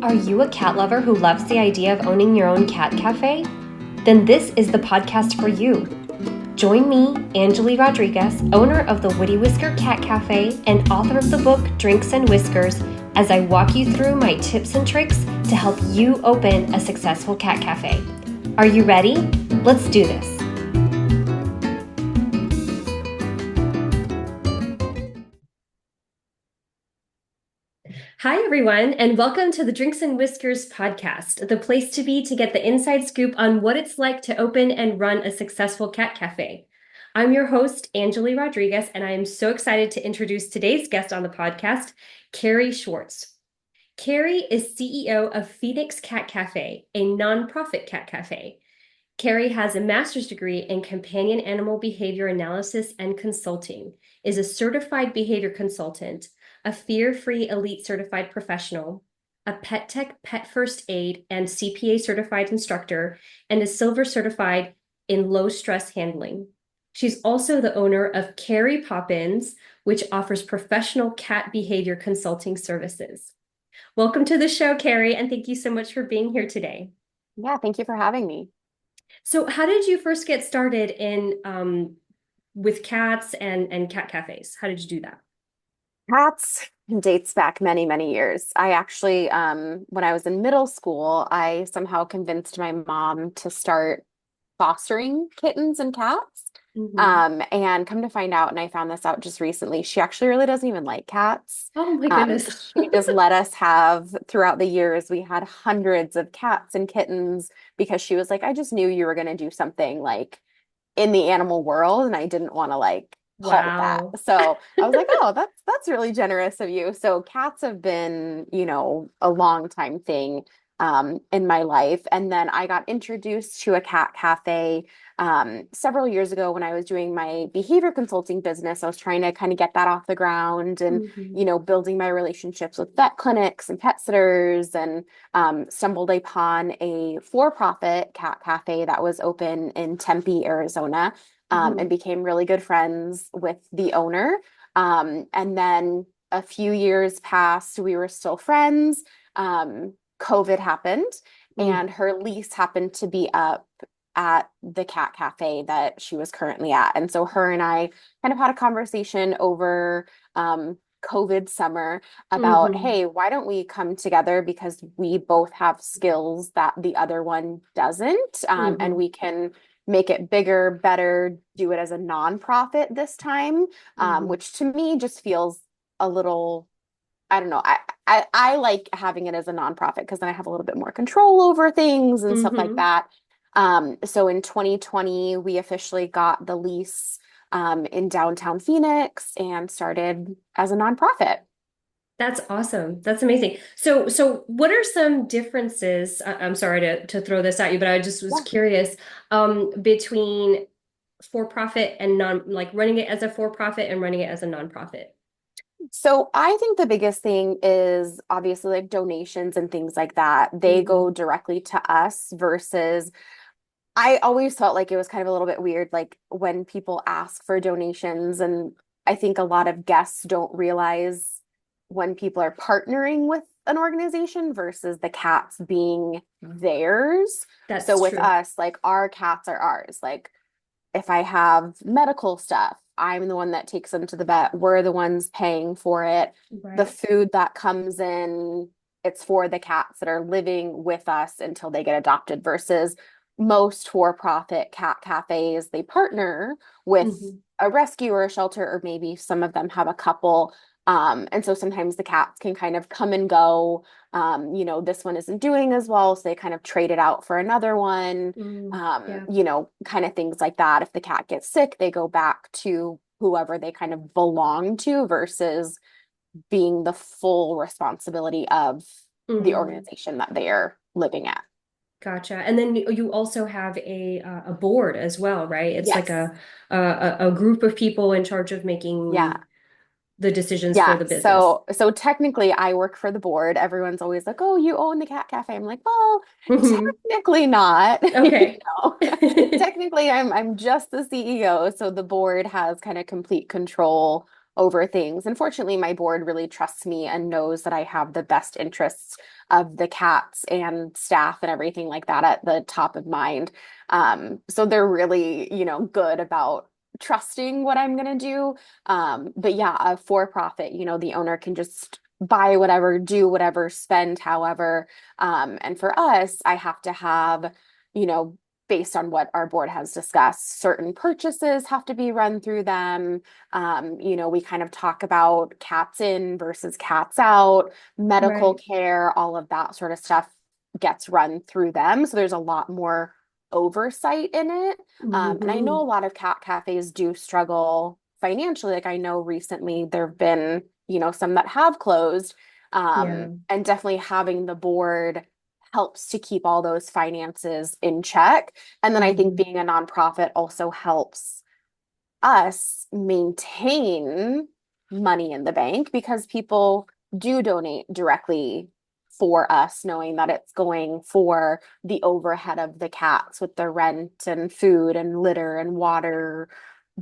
Are you a cat lover who loves the idea of owning your own cat cafe? Then this is the podcast for you. Join me, Angeli Rodriguez, owner of the Woody Whisker Cat Cafe and author of the book Drinks and Whiskers, as I walk you through my tips and tricks to help you open a successful cat cafe. Are you ready? Let's do this. Hi, everyone, and welcome to the Drinks and Whiskers podcast, the place to be to get the inside scoop on what it's like to open and run a successful cat cafe. I'm your host, Angeli Rodriguez, and I am so excited to introduce today's guest on the podcast, Carrie Schwartz. Carrie is CEO of PHX Cat Cafe, a nonprofit cat cafe. Carrie has a master's degree in companion animal behavior analysis and consulting, is a certified behavior consultant, a fear-free elite certified professional, a pet tech pet first aid and CPA certified instructor, and is silver certified in low stress handling. She's also the owner of Carrie Poppins, which offers professional cat behavior consulting services. Welcome to the show, Carrie, and thank you so much for being here today. Yeah, thank you for having me. So how did you first get started in with cats and cat cafes? How did you do that? Cats dates back many, many years. I actually, when I was in middle school, I somehow convinced my mom to start fostering kittens and cats. Mm-hmm. And come to find out, and I found this out just recently, she actually really doesn't even like cats. Oh my goodness. She just let us have, throughout the years, we had hundreds of cats and kittens because she was like, I just knew you were going to do something like in the animal world, and I didn't want to like halt that. Wow. So I was like, oh, that's really generous of you. So cats have been, a long time thing in my life. And then I got introduced to a cat cafe several years ago when I was doing my behavior consulting business. I was trying to kind of get that off the ground and, Mm-hmm. building my relationships with vet clinics and pet sitters, and stumbled upon a for-profit cat cafe that was open in Tempe, Arizona, and Mm-hmm. became really good friends with the owner. And then a few years passed, we were still friends. COVID happened, Mm. and her lease happened to be up at the cat cafe that she was currently at. And so her and I kind of had a conversation over COVID summer about, Mm-hmm. hey, why don't we come together, because we both have skills that the other one doesn't, and Mm-hmm. we can make it bigger, better, do it as a nonprofit this time, Mm-hmm. which to me just feels a little, I don't know. I like having it as a nonprofit because then I have a little bit more control over things and stuff like Mm-hmm. that. So in 2020, we officially got the lease in downtown Phoenix and started as a nonprofit. That's awesome. That's amazing. So what are some differences? I'm sorry to throw this at you, but I just was Yeah. curious between for-profit and non, like running it as a for-profit and running it as a nonprofit. So I think the biggest thing is obviously like donations and things like that. They go Mm-hmm. directly to us versus I always felt like it was kind of a little bit weird, like when people ask for donations, and I think a lot of guests don't realize when people are partnering with an organization versus the cats being theirs. So That's with true. us, like our cats are ours. Like if I have medical stuff, I'm the one that takes them to the vet. We're the ones paying for it. The Right. food that comes in, it's for the cats that are living with us until they get adopted, versus most for-profit cat cafes, they partner with Mm-hmm. a rescue or a shelter, or maybe some of them have a couple. And so sometimes the cats can kind of come and go. This one isn't doing as well, so they kind of trade it out for another one. Yeah. Kind of things like that. If the cat gets sick, they go back to whoever they kind of belong to versus being the full responsibility of the Mm-hmm. organization that they are living at. Gotcha. And then you also have a board as well, right? It's like Yes. a group of people in charge of making Yeah. the decisions for Yeah. the business. So technically I work for the board. Everyone's always like, "Oh, you own the cat cafe." I'm like, "Well, Mhm. technically not." You Okay. know. Technically I'm just the CEO, so the board has kind of complete control over things. Unfortunately, my board really trusts me and knows that I have the best interests of the cats and staff and everything like that at the top of mind. So they're really, good about trusting what I'm going to do. But yeah, a for profit, the owner can just buy whatever, do whatever, spend however. And for us, I have to have, you know, based on what our board has discussed, certain purchases have to be run through them. We kind of talk about cats in versus cats out, medical Right. care, all of that sort of stuff gets run through them. So there's a lot more oversight in it. And I know a Hmm. lot of cat cafes do struggle financially. Like I know recently there have been, some that have closed. Yeah. And definitely having the board helps to keep all those finances in check. And then I think Hmm. being a nonprofit also helps us maintain money in the bank because people do donate directly for us, knowing that it's going for the overhead of the cats with the rent and food and litter and water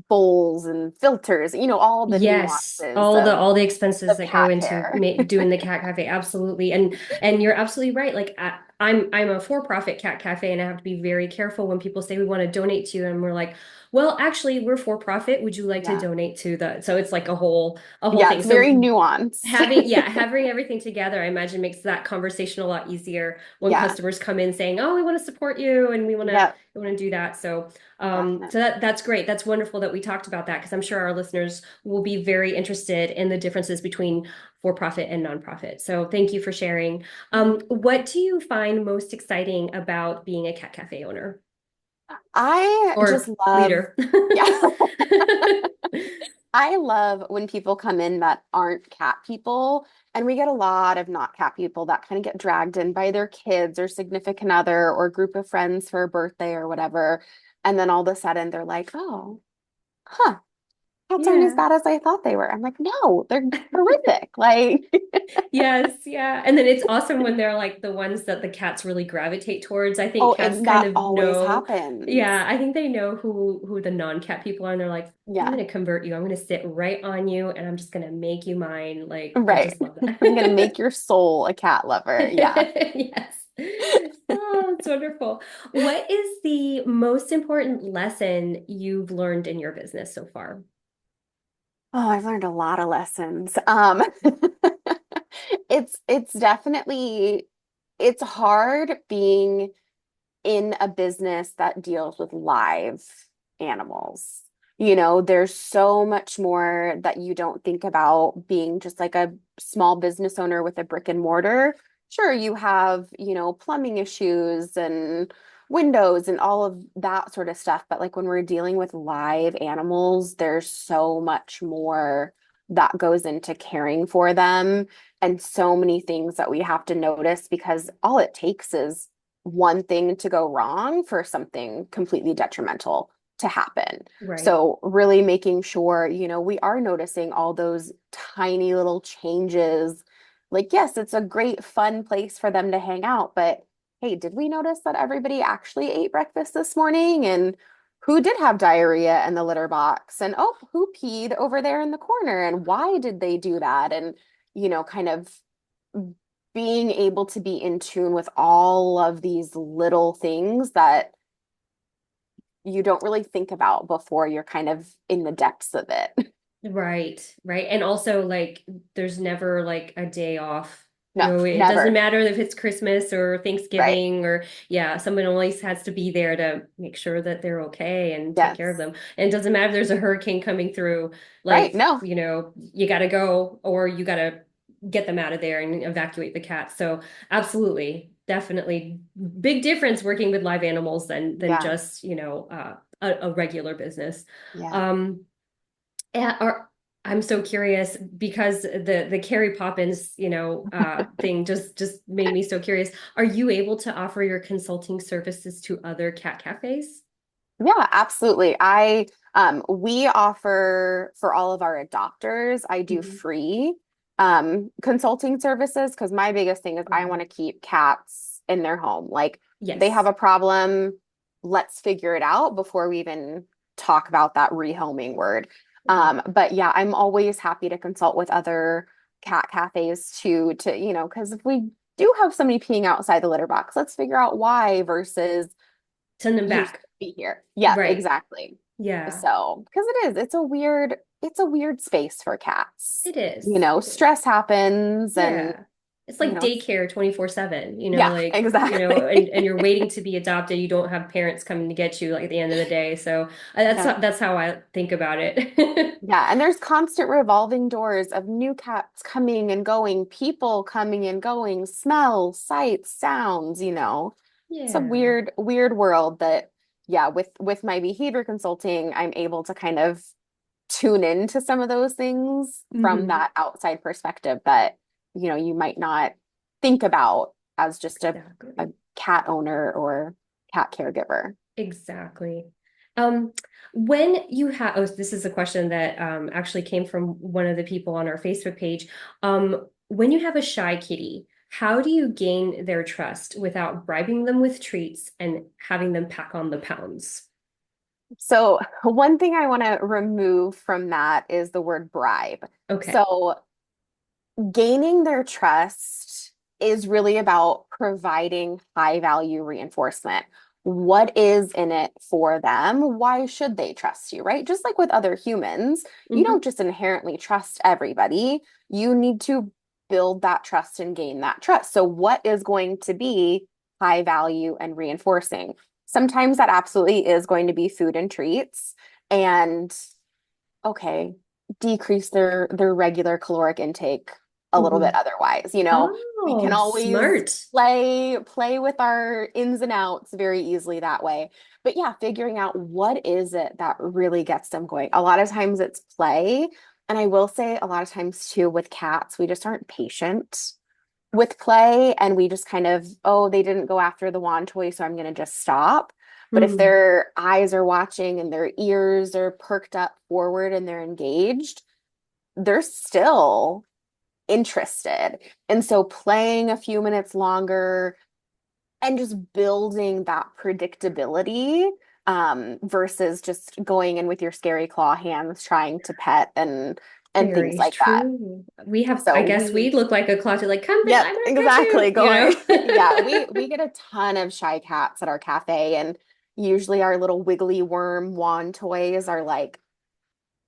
bowls and filters, all the Yes, nuances all the expenses of that go cat into care. doing the cat cafe, absolutely. And you're absolutely right. Like I'm a for-profit cat cafe, and I have to be very careful when people say we want to donate to you, and we're like, well, actually, we're for profit. Would you like to Yeah. donate to the? So it's like a whole Yeah, thing. it's very So nuanced. having everything together, I imagine makes that conversation a lot easier when Yeah. customers come in saying, "Oh, we want to support you and Yep. we want to do that." So Definitely. that's great. That's wonderful that we talked about that because I'm sure our listeners will be very interested in the differences between for-profit and nonprofit. So thank you for sharing. What do you find most exciting about being a cat cafe owner I just or love, leader? yeah. I love when people come in that aren't cat people. And we get a lot of not cat people that kind of get dragged in by their kids or significant other or group of friends for a birthday or whatever. And then all of a sudden they're like, oh, huh, cats aren't as Yeah. bad as I thought they were. I'm like, no, they're horrific. Like, Yes, yeah. And then it's awesome when they're like the ones that the cats really gravitate towards. I think oh, cats and kind that of always know, happens. yeah, I think they know who the non-cat people are and they're like, I'm Yeah, gonna convert you. I'm gonna sit right on you and I'm just gonna make you mine. Like I right. just love I'm gonna that. make your soul a cat lover. Yeah. Yes. Oh, it's wonderful. What is the most important lesson you've learned in your business so far? Oh, I've learned a lot of lessons. It's definitely it's hard being in a business that deals with live animals. There's so much more that you don't think about being just like a small business owner with a brick and mortar. Sure, you have, plumbing issues and windows and all of that sort of stuff. But like when we're dealing with live animals, there's so much more that goes into caring for them and so many things that we have to notice because all it takes is one thing to go wrong for something completely detrimental to happen. Right. So really making sure, we are noticing all those tiny little changes. Like, yes, it's a great fun place for them to hang out, but hey, did we notice that everybody actually ate breakfast this morning? And who did have diarrhea in the litter box? And oh, who peed over there in the corner? And why did they do that? And, kind of being able to be in tune with all of these little things that you don't really think about before you're kind of in the depths of it. Right, right. And also like there's never like a day off. No, It doesn't never. matter if it's Christmas or Right. Thanksgiving or yeah, someone always has to be there to make sure that they're okay and take care of Yes. them. And it doesn't matter if there's a hurricane coming through, Right. like, No. you gotta go or you gotta get them out of there and evacuate the cats. So absolutely, definitely big difference working with live animals than Yeah. just, a regular business. Yeah. Um are I'm so curious because the Carrie Poppins, thing just made me so curious. Are you able to offer your consulting services to other cat cafes? Yeah, absolutely. We offer for all of our adopters, I do Mhm. free consulting services because my biggest thing is I Okay. want to keep cats in their home. Like they have Yes. a problem, let's figure it out before we even talk about that rehoming word. Mhm. But yeah, I'm always happy to consult with other cat cafes too, because if we do have somebody peeing outside the litter box, let's figure out why versus Send them you should back. be here. Yeah, Right. exactly. Yeah, So, because it's a weird space for cats. it is. It is. Stress happens and, Yeah. It's you like know, daycare 24/7, yeah, like, exactly. and you're waiting to be adopted. You don't have parents coming to get you like at the end of the day. So Yeah. that's how I think about it. Yeah, and there's constant revolving doors of new cats coming and going, people coming and going, smells, sights, sounds. It's a Yeah. weird, weird world that, yeah, with my behavior consulting, I'm able to kind of tune into some of those things from Hmm. that outside perspective that, you might not think about as just a Exactly. cat owner or cat caregiver. Exactly. Um, when you have, oh, this is a question that actually came from one of the people on our Facebook page. When you have a shy kitty, how do you gain their trust without bribing them with treats and having them pack on the pounds? So, one thing I want to remove from that is the word bribe. Okay. So, gaining their trust is really about providing high value reinforcement. What is in it for them? Why should they trust you, right? Just like with other humans, you don't Hmm. just inherently trust everybody. You need to build that trust and gain that trust. So, what is going to be high value and reinforcing? Sometimes that absolutely is going to be food and treats. And okay, decrease their regular caloric intake a little bit Hmm. otherwise. We can Oh, always smart. play with our ins and outs very easily that way. But yeah, figuring out what is it that really gets them going. A lot of times it's play. And I will say a lot of times too with cats, we just aren't patient with play and we just kind of, oh, they didn't go after the wand toy, so I'm going to just stop. But if Mm, their eyes are watching and their ears are perked up forward and they're engaged, they're still interested. And so playing a few minutes longer and just building that predictability versus just going in with your scary claw hands trying to pet and things very like that. true. We have, I So guess we look like a closet, like, come, I'm yep, gonna pet exactly. Going, you. yeah, we get a ton of shy cats at our cafe, and usually our little wiggly worm wand toys are like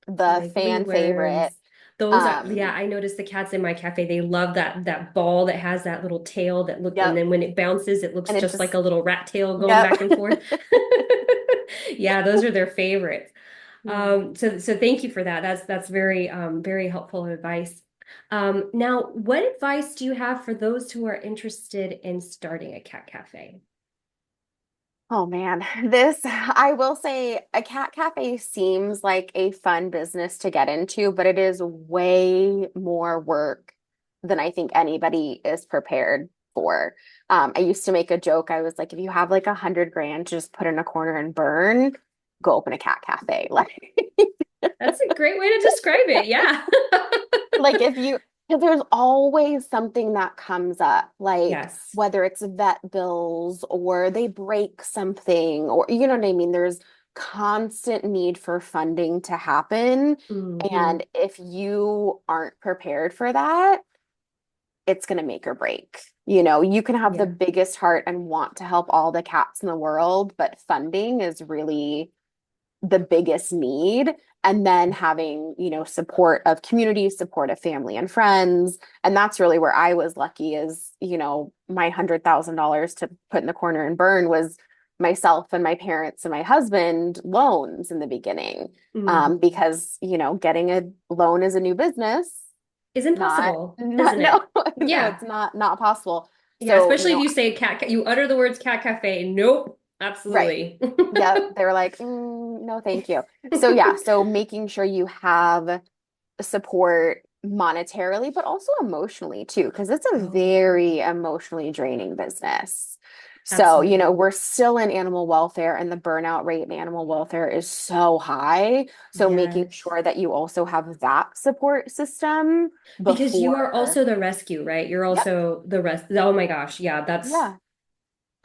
the Wiggly fan favorite. worms. Those are, yeah, Um, I noticed the cats in my cafe, they love that ball that has that little tail that look, and yep, then when it bounces, it looks and it just like just a little rat tail going yep. back and forth. Yeah, those are their favorites. Yeah. So thank you for that. That's very very helpful advice. Now, what advice do you have for those who are interested in starting a cat cafe? Oh man, this I will say a cat cafe seems like a fun business to get into, but it is way more work than I think anybody is prepared for. I used to make a joke. I was like, if you have like 100 grand, just put in a corner and burn, go open a cat cafe. That's a great way to describe it. Yeah. Like because there's always something that comes up, like Yes. whether it's vet bills or they break something, or you know what I mean? There's constant need for funding to happen. Hmm. And if you aren't prepared for that, it's going to make or break. You can have the Yeah. biggest heart and want to help all the cats in the world, but funding is really the biggest need. And then having, support of community, support of family and friends. And that's really where I was lucky is, my $100,000 to put in the corner and burn was myself and my parents and my husband loans in the beginning. Hmm. Because, getting a loan as a new business, Is not, impossible, not, isn't no, it? no, Yeah. it's not possible. Yeah, So, especially if you say you utter the words cat cafe. Nope, right. absolutely. Yep. They were like, no, thank you. So yeah, so making sure you have support monetarily, but also emotionally too, because it's a Oh, yeah. very emotionally draining business. So, Absolutely. we're still in animal welfare and the burnout rate in animal welfare is so high. So making Yes. sure that you also have that support system Because you are before. also the rescue, right? You're Yep. also the rest. Oh my gosh. Yeah, Yeah.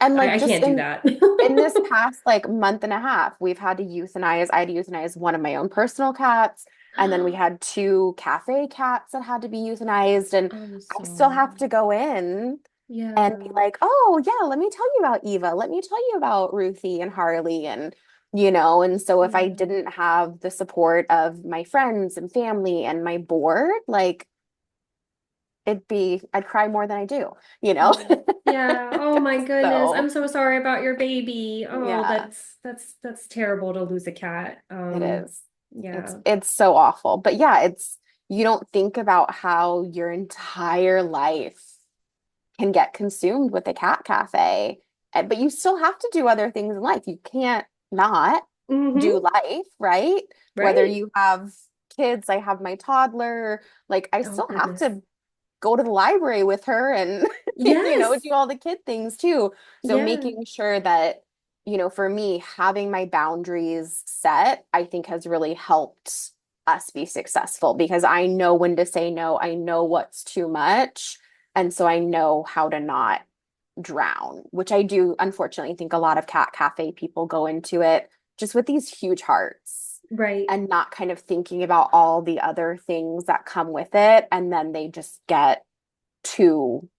And like I just can't do in that. in this past like month and a half, we've had to euthanize. I had to euthanize one of my own personal cats. And then we had two cafe cats that had to be euthanized. And I'm I still sorry. have to go in Yeah. and be like, oh, yeah, let me tell you about Eva. Let me tell you about Ruthie and Harley. And so if I Yeah. didn't have the support of my friends and family and my board, like, I'd cry more than I do, you know? Yeah. Yeah. Oh my goodness. I'm So, so sorry about your baby. Oh, yeah, that's terrible to lose a cat. it is. It's Yeah. it's so awful. But yeah, you don't think about how your entire life can get consumed with a cat cafe. But you still have to do other things in life. You can't not do Mm-hmm. life, right? Whether Right? you have kids, I have my toddler, like I Oh still have goodness. to go to the library with her and Yes. do all the kid things too. So Yeah. making sure that, for me, having my boundaries set, I think has really helped us be successful because I know when to say no. I know what's too much. And so I know how to not drown, which I do unfortunately think a lot of cat cafe people go into it just with these huge hearts Right. and not kind of thinking about all the other things that come with it. And then they just get too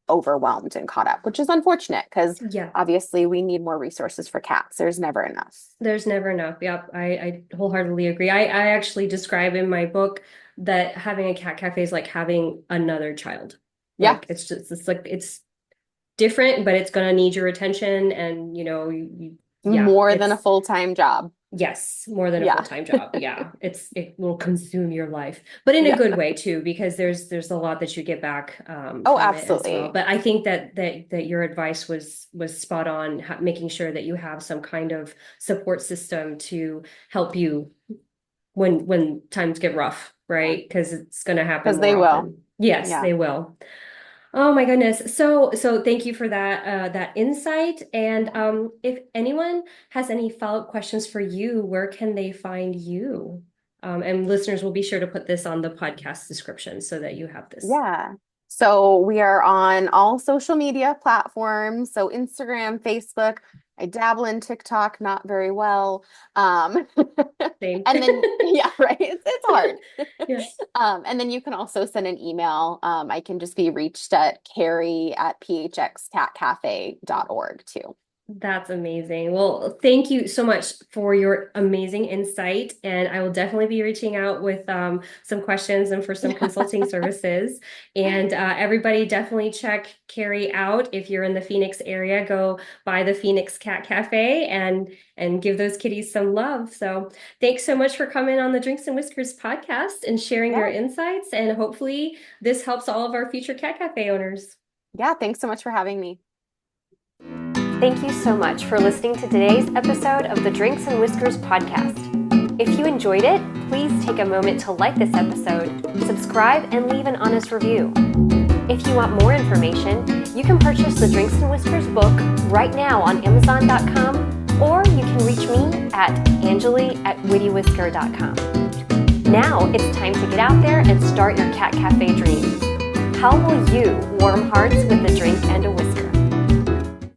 overwhelmed and caught up, which is unfortunate because Yeah. obviously we need more resources for cats. There's never enough. There's never enough. Yep. I wholeheartedly agree. I actually describe in my book that having a cat cafe is like having another child. Yeah, Like it's like it's different, but it's gonna need your attention and yeah, more than a it's full-time job. yes, more than a Yeah. full-time job. Yeah, it will consume your life, but in a Yeah. good way too, because there's a lot that you get back Oh, from it as well. absolutely. But I think that your advice was spot on, making sure that you have some kind of support system to help you when times get rough, Yeah. right? Because it's going to happen Because more they will. often. Yes, Yeah. they will. Oh my goodness. So thank you for that insight. And if anyone has any follow-up questions for you, where can they find you? And listeners will be sure to put this on the podcast description so that you have this. Yeah. So we are on all social media platforms. So Instagram, Facebook. I dabble in TikTok, not very well. Same. And then, yeah, right. It's hard. Yeah. And then you can also send an email. I can just be reached at Carrie@phxcatcafe.org too. That's amazing. Well, thank you so much for your amazing insight. And I will definitely be reaching out with some questions and for some consulting services. And everybody definitely check Carrie out. If you're in the Phoenix area, go by the Phoenix Cat Cafe and give those kitties some love. So thanks so much for coming on the Drinks and Whiskers podcast and sharing your Yeah. insights. And hopefully this helps all of our future cat cafe owners. Yeah. Thanks so much for having me. Thank you so much for listening to today's episode of the Drinks and Whiskers podcast. If you enjoyed it, please take a moment to like this episode, subscribe, and leave an honest review. If you want more information, you can purchase the Drinks and Whiskers book right now on Amazon.com, or you can reach me at Angeli@wittywhisker.com. Now it's time to get out there and start your cat cafe dreams. How will you warm hearts with a drink and a whisker?